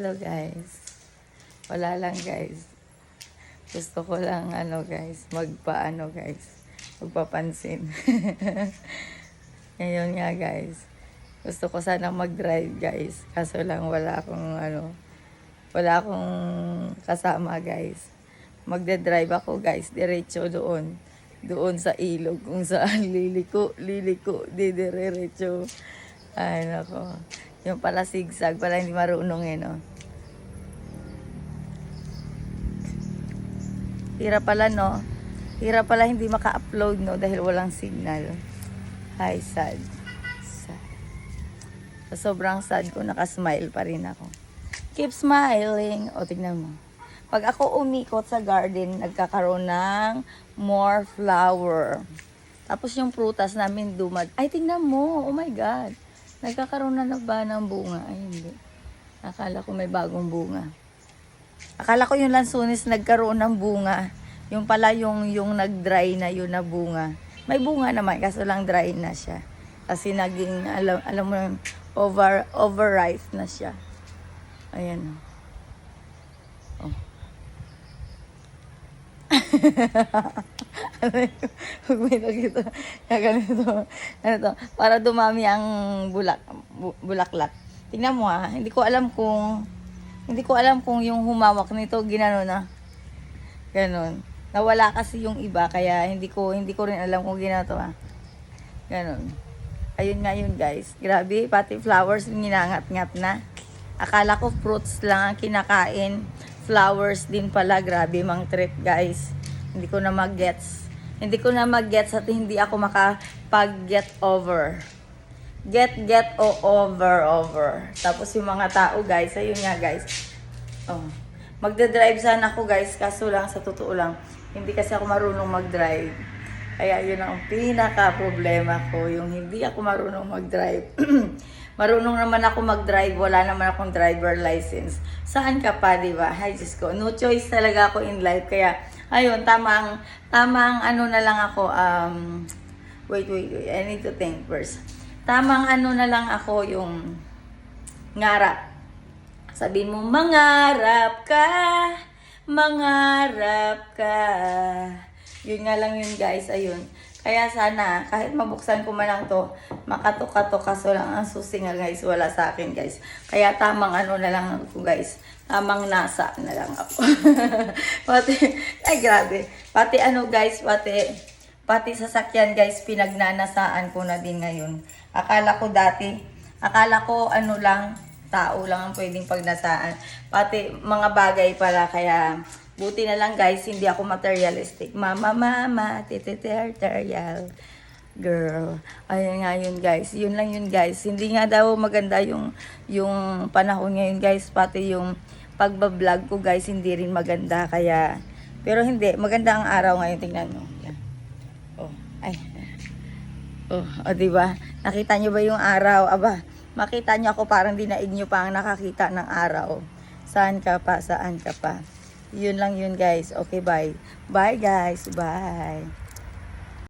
Hello guys. Wala lang guys. Gusto ko lang guys, magpapansin. Ngayon nga guys. Gusto ko sana mag-drive guys. Kaso lang wala akong kasama guys. Magde-drive ako guys, diretso doon. Doon sa ilog kung saan liliko, diretso. Ay nako. Yung pala zigzag, pala hindi marunong no. Hirap pala no. Hirap pala hindi maka-upload no dahil walang signal. Hi, sad. Sobrang sad ko, nakasmile pa rin ako. Keep smiling. O, tignan mo. Pag ako umikot sa garden, nagkakaroon ng more flower. Tapos yung prutas namin ay, tingnan mo. Oh my God. Nagkakaroon na ba ng bunga? Ay, hindi. Akala ko may bagong bunga. Akala ko yung lansunis nagkaroon ng bunga. Yung pala yung nag-dry na yun na bunga. May bunga naman, kaso lang dry na siya. Kasi naging, alam mo, overripe na siya. Ayan. Oh. Huwag may nakita. Ganito. Ganito. Para dumami ang bulaklak. Tingnan mo hindi ko alam kung yung humawak nito ginano na. Ganon. Nawala kasi yung iba kaya hindi ko rin alam kung ginato Ganon. Ayun nga yun guys. Grabe, pati flowers ginangat-ngat na. Akala ko fruits lang ang kinakain. Flowers din pala. Grabe mang trip guys. Hindi ko na mag-gets at hindi ako makapag-get over. Get over. Tapos yung mga tao guys, ayun nga guys. Oh. Magde-drive sana ako guys, kaso lang sa totoo lang, hindi kasi ako marunong mag-drive. Kaya yun ang pinaka-problema ko, yung hindi ako marunong mag-drive. Marunong naman ako mag-drive, wala naman akong driver license. Saan ka pa, di ba? Hi, Diyos ko. No choice talaga ako in life. Kaya, ayun, tamang na lang ako, wait, I need to think first. Tamang na lang ako yung ngarap. Sabihin mo, mangarap ka. Yun nga lang yun guys, ayun. Kaya sana, kahit mabuksan ko man lang to, makatok-katok kaso lang ang susi nga guys, wala sa akin guys. Kaya tamang na lang ako guys. Tamang nasa na lang ako. Ay grabe. Pati guys, pati sasakyan guys, pinagnanasaan ko na din ngayon. Akala ko lang, tao lang ang pwedeng pagnasaan. Pati mga bagay pala, kaya buti na lang guys, hindi ako materialistic. Mama, material girl. Ayun nga yun guys. Yun lang yun guys. Hindi nga daw maganda yung panahon ngayon guys. Pati yung pagbablog ko guys, hindi rin maganda. Kaya, pero hindi. Maganda ang araw ngayon. Tingnan mo. Yan. Oh, ay. Oh, diba? Nakita nyo ba yung araw? Aba, makita nyo ako parang dinaig nyo pa ang nakakita ng araw. Saan ka pa? Yun lang yun guys. Okay, bye. Bye guys. Bye.